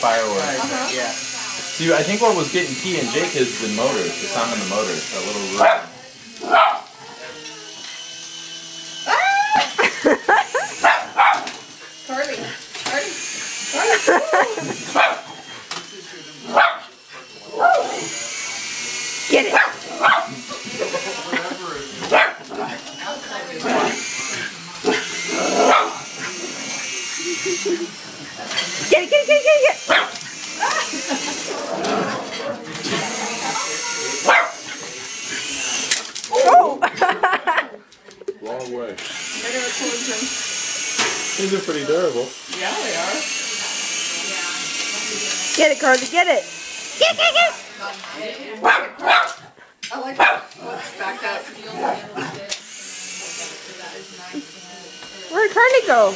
fireworks. Yeah. See, I think what was getting Key and Jake is the motors, the sound of the motors, that little room. Carly. Get it. Get it. Oh! Long way. They're gonna close them. These are pretty durable. Yeah, they are. Get it, Carly, get it. Get it. I like that. Let's back up. Where'd Carly go?